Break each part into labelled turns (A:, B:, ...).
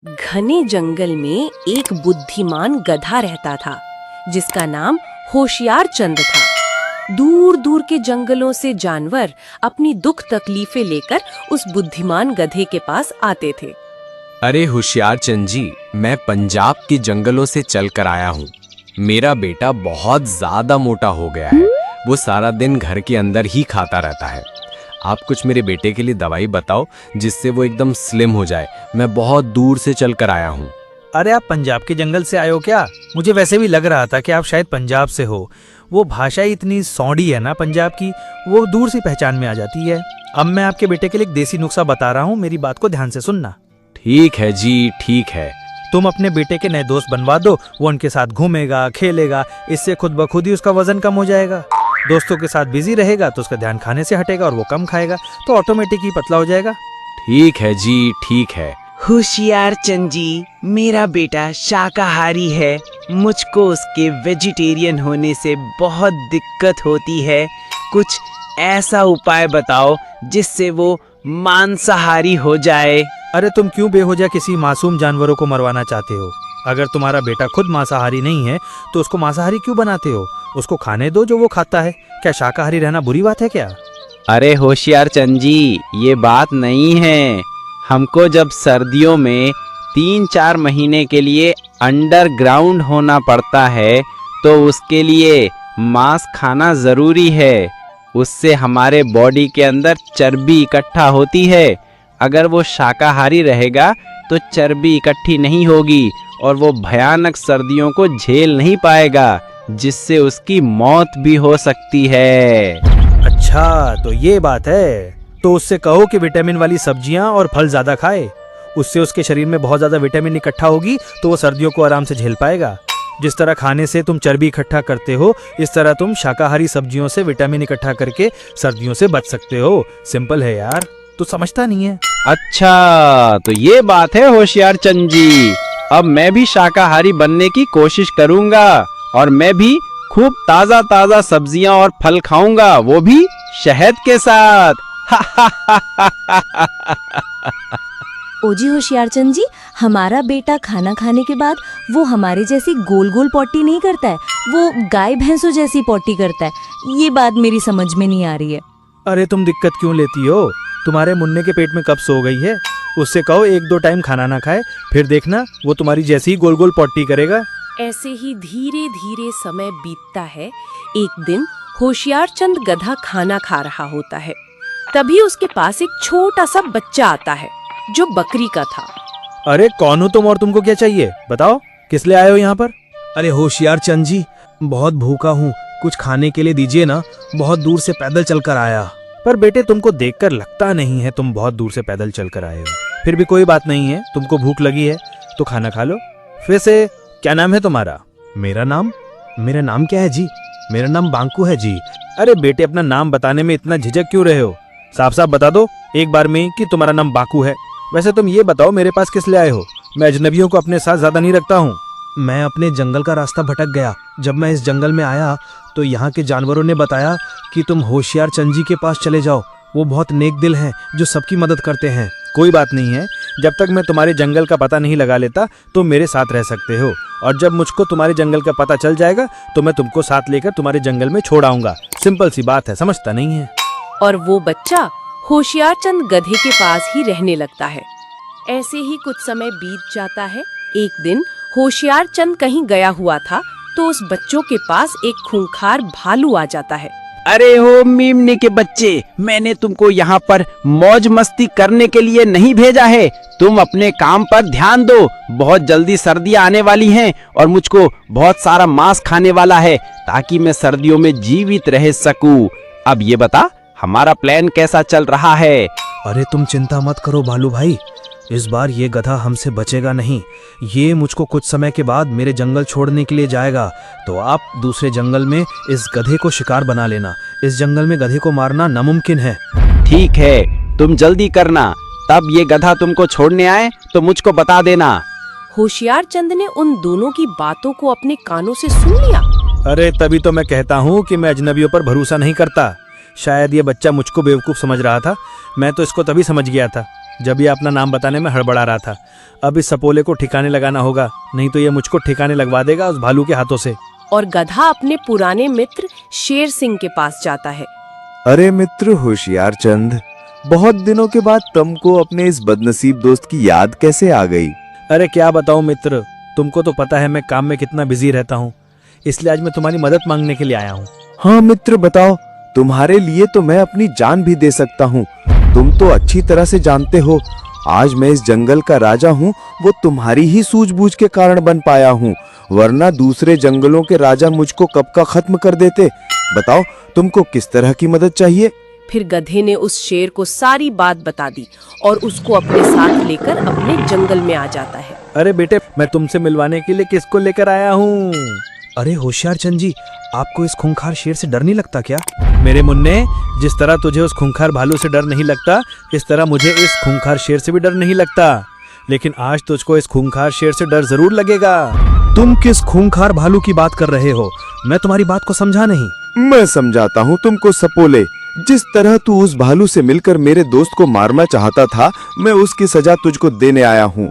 A: घने जंगल में एक बुद्धिमान गधा रहता था जिसका नाम होशियार चंद था। दूर दूर के जंगलों से जानवर अपनी दुख तकलीफें लेकर उस बुद्धिमान गधे के पास आते थे।
B: अरे होशियार चंद जी, मैं पंजाब के जंगलों से चल कर आया हूँ। मेरा बेटा बहुत ज्यादा मोटा हो गया है। वो सारा दिन घर के अंदर ही खाता रहता है। आप कुछ मेरे बेटे के लिए दवाई बताओ जिससे वो एकदम स्लिम हो जाए। मैं बहुत दूर से चल कर आया हूँ।
C: अरे आप पंजाब के जंगल से आए हो क्या? मुझे वैसे भी लग रहा था कि आप शायद पंजाब से हो। वो भाषा ही इतनी सौंडी है ना पंजाब की, वो दूर से पहचान में आ जाती है। अब मैं आपके बेटे के लिए एक देसी नुस्खा बता रहा हूँ, मेरी बात को ध्यान से सुनना।
B: ठीक है जी, ठीक है।
C: तुम अपने बेटे के नए दोस्त बनवा दो, वो उनके साथ घूमेगा, खेलेगा, इससे खुद ब खुद ही उसका वजन कम हो जाएगा। दोस्तों के साथ बिजी रहेगा तो उसका ध्यान खाने से हटेगा और वो कम खाएगा, तो ऑटोमेटिक ही पतला हो जाएगा।
B: ठीक है जी, ठीक है।
D: होशियार चंद जी, मेरा बेटा शाकाहारी है। मुझको उसके वेजिटेरियन होने से बहुत दिक्कत होती है। कुछ ऐसा उपाय बताओ जिससे वो मांसाहारी हो जाए।
C: अरे तुम क्यों बेवजह किसी मासूम जानवरों को मरवाना चाहते हो? अगर तुम्हारा बेटा खुद मांसाहारी नहीं है तो उसको मांसाहारी क्यों बनाते हो? उसको खाने दो जो वो खाता है। क्या शाकाहारी रहना बुरी बात है क्या?
D: अरे होशियार चंद जी, ये बात नहीं है। हमको जब सर्दियों में 3-4 महीने के लिए अंडरग्राउंड होना पड़ता है तो उसके लिए मांस खाना जरूरी है। उससे हमारे बॉडी के अंदर चर्बी इकट्ठा होती है। अगर वो शाकाहारी रहेगा तो चर्बी इकट्ठी नहीं होगी और वो भयानक सर्दियों को झेल नहीं पाएगा, जिससे उसकी मौत भी हो सकती है।
C: अच्छा, तो ये बात है। तो उससे कहो कि विटामिन वाली सब्जियां और फल ज्यादा खाए। उससे उसके शरीर में बहुत ज्यादा विटामिन इकट्ठा होगी तो वो सर्दियों को आराम से झेल पाएगा। जिस तरह खाने से तुम चर्बी इकट्ठा करते हो, इस तरह तुम शाकाहारी सब्जियों से विटामिन इकट्ठा करके सर्दियों से बच सकते हो। सिंपल है यार, तू समझता नहीं है।
D: अच्छा, तो ये बात है होशियार चंद जी। अब मैं भी शाकाहारी बनने की कोशिश करूंगा और मैं भी खूब ताजा ताजा सब्जियां और फल खाऊंगा, वो भी शहद के साथ।
E: ओजी होशियारचंद जी, हमारा बेटा खाना खाने के बाद वो हमारे जैसी गोल गोल पॉटी नहीं करता है, वो गाय भैंसों जैसी पॉटी करता है। ये बात मेरी समझ में नहीं आ रही है।
C: अरे तुम दिक्कत क्यों लेती हो? तुम्हारे मुन्ने के पेट में कब सो गई है? उससे कहो 1-2 टाइम खाना ना खाए, फिर देखना वो तुम्हारी जैसी ही गोल गोल पॉटी करेगा।
A: ऐसे ही धीरे धीरे समय बीतता है। एक दिन होशियार चंद गधा खाना खा रहा होता है। तभी उसके पास एक छोटा सा बच्चा आता है जो बकरी का था।
C: अरे कौन हो तुम और तुमको क्या चाहिए? बताओ, किस लिए आए हो यहाँ पर?
F: अरे होशियार चंद जी, बहुत भूखा हूँ, कुछ खाने के लिए दीजिए ना। बहुत दूर से पैदल चलकर आया।
C: पर बेटे, तुमको देखकर लगता नहीं है तुम बहुत दूर से पैदल चलकर आए हो। फिर भी कोई बात नहीं है, तुमको भूख लगी है तो खाना खा लो। फिर से क्या नाम है तुम्हारा?
F: मेरा नाम क्या है जी? मेरा नाम बांकू है जी।
C: अरे बेटे, अपना नाम बताने में इतना झिझक क्यों रहे हो? साफ साफ बता दो एक बार में कि तुम्हारा नाम बांकू है। वैसे तुम ये बताओ, मेरे पास किस लिए आए हो? मैं अजनबियों को अपने साथ ज्यादा नहीं रखता हूँ।
F: मैं अपने जंगल का रास्ता भटक गया। जब मैं इस जंगल में आया तो यहाँ के जानवरों ने बताया कि तुम होशियार चंद जी के पास चले जाओ। वो बहुत नेक दिल हैं जो सबकी मदद करते हैं।
C: कोई बात नहीं है, जब तक मैं तुम्हारे जंगल का पता नहीं लगा लेता तो मेरे साथ रह सकते हो, और जब मुझको तुम्हारे जंगल का पता चल जाएगा तो मैं तुमको साथ लेकर तुम्हारे जंगल में छोड़ आऊंगा। सिंपल सी बात है, समझता नहीं है।
A: और वो बच्चा होशियार चंद गधे के पास ही रहने लगता है। ऐसे ही कुछ समय बीत जाता है। एक दिन होशियार चंद कहीं गया हुआ था तो उस बच्चों के पास एक खूंखार भालू आ जाता है।
D: अरे हो मीमने के बच्चे, मैंने तुमको यहाँ पर मौज मस्ती करने के लिए नहीं भेजा है। तुम अपने काम पर ध्यान दो। बहुत जल्दी सर्दियाँ आने वाली हैं और मुझको बहुत सारा मांस खाने वाला है ताकि मैं सर्दियों में जीवित रह सकूं। अब ये बता, हमारा प्लान कैसा चल रहा है?
F: अरे तुम चिंता मत करो भालू भाई, इस बार ये गधा हमसे बचेगा नहीं। ये मुझको कुछ समय के बाद मेरे जंगल छोड़ने के लिए जाएगा, तो आप दूसरे जंगल में इस गधे को शिकार बना लेना। इस जंगल में गधे को मारना नामुमकिन है।
D: ठीक है, तुम जल्दी करना। तब ये गधा तुमको छोड़ने आए तो मुझको बता देना।
A: होशियार चंद ने उन दोनों की बातों को अपने कानों से सुन लिया।
C: अरे तभी तो मैं कहता हूँ कि मैं अजनबियों पर भरोसा नहीं करता। शायद ये बच्चा मुझको बेवकूफ़ समझ रहा था। मैं तो इसको तभी समझ गया था जब ये अपना नाम बताने में हड़बड़ा रहा था। अब इस सपोले को ठिकाने लगाना होगा, नहीं तो ये मुझको ठिकाने लगवा देगा उस भालू के हाथों से।
A: और गधा अपने पुराने मित्र शेर सिंह के पास जाता है।
G: अरे मित्र होशियार चंद, बहुत दिनों के बाद तुमको अपने इस बदनसीब दोस्त की याद कैसे आ गई?
C: अरे क्या बताऊं मित्र, तुमको तो पता है मैं काम में कितना बिजी रहता हूँ, इसलिए आज मैं तुम्हारी मदद मांगने के लिए आया हूँ।
G: हाँ मित्र बताओ, तुम्हारे लिए तो मैं अपनी जान भी दे सकता हूँ। तुम तो अच्छी तरह से जानते हो, आज मैं इस जंगल का राजा हूँ, वो तुम्हारी ही सूझबूझ के कारण बन पाया हूँ, वरना दूसरे जंगलों के राजा मुझको कब का खत्म कर देते। बताओ तुमको किस तरह की मदद चाहिए?
A: फिर गधे ने उस शेर को सारी बात बता दी और उसको अपने साथ लेकर अपने जंगल में आ जाता है।
C: अरे बेटे, मैं तुमसे मिलवाने के लिए किसको लेकर आया हूँ?
F: अरे होशियार चंद जी, आपको इस खूंखार शेर से डर नहीं लगता क्या?
C: मेरे मुन्ने, जिस तरह तुझे उस खूंखार भालू से डर नहीं लगता, इस तरह मुझे इस खूंखार शेर से भी डर नहीं लगता। लेकिन आज तुझको इस खूंखार शेर से डर जरूर लगेगा।
F: तुम किस खूंखार भालू की बात कर रहे हो? मैं तुम्हारी बात को समझा नहीं।
G: मैं समझाता हूँ तुमको सपोले। जिस तरह तू उस भालू से मिलकर मेरे दोस्त को मारना चाहता था, मैं उसकी सजा तुझको देने आया हूँ।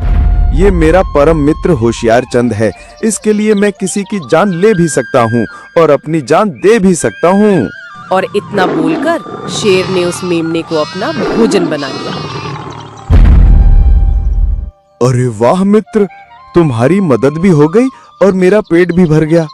G: ये मेरा परम मित्र होशियार चंद है, इसके लिए मैं किसी की जान ले भी सकता हूँ और अपनी जान दे भी सकता हूँ।
A: और इतना बोलकर शेर ने उस मेमने को अपना भोजन बना लिया।
G: अरे वाह मित्र, तुम्हारी मदद भी हो गई और मेरा पेट भी भर गया।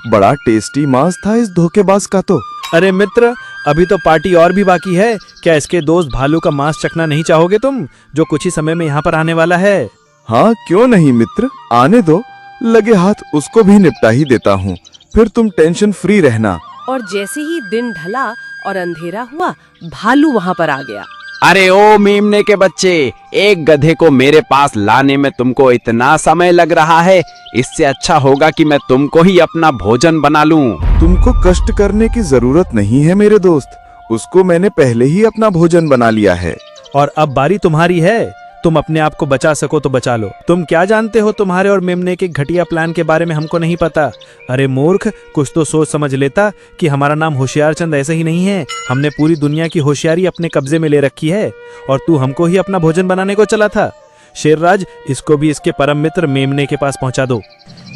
G: बड़ा टेस्टी मांस था इस धोखेबाज का तो।
C: अरे मित्र, अभी तो पार्टी और भी बाकी है। क्या इसके दोस्त भालू का मांस चखना नहीं चाहोगे तुम, जो कुछ ही समय में यहाँ पर आने वाला है?
G: हाँ क्यों नहीं मित्र, आने दो, लगे हाथ उसको भी निपटा ही देता हूँ, फिर तुम टेंशन फ्री रहना।
A: और जैसे ही दिन ढला और अंधेरा हुआ, भालू वहाँ पर आ गया।
D: अरे ओ मेमने के बच्चे, एक गधे को मेरे पास लाने में तुमको इतना समय लग रहा है, इससे अच्छा होगा कि मैं तुमको ही अपना भोजन बना लूं।
G: तुमको कष्ट करने की जरूरत नहीं है मेरे दोस्त, उसको मैंने पहले ही अपना भोजन बना लिया है।
C: और अब बारी तुम्हारी है, तुम अपने आप को बचा सको तो बचा लो। तुम क्या जानते हो तुम्हारे और मेमने के घटिया प्लान के बारे में हमको नहीं पता। अरे मूर्ख, कुछ तो सोच समझ लेता कि हमारा नाम होशियार चंद ऐसे ही नहीं है। हमने पूरी दुनिया की होशियारी अपने कब्जे में ले रखी है और तू हमको ही अपना भोजन बनाने को चला था। शेरराज, इसको भी इसके परम मित्र मेमने के पास पहुंचा दो।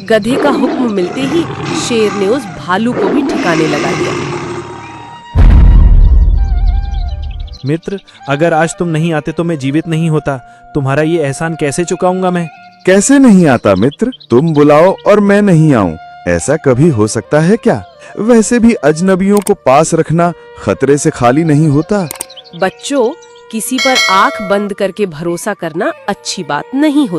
A: गधे का हुक्म मिलते ही शेर ने उस भालू को भी ठिकाने लगा दिया।
C: मित्र, अगर आज तुम नहीं आते तो मैं जीवित नहीं होता। तुम्हारा ये एहसान कैसे चुकाऊंगा मैं?
G: कैसे नहीं आता मित्र, तुम बुलाओ और मैं नहीं आऊं, ऐसा कभी हो सकता है क्या? वैसे भी अजनबियों को पास रखना खतरे से खाली नहीं होता।
A: बच्चों, किसी पर आंख बंद करके भरोसा करना अच्छी बात नहीं होती।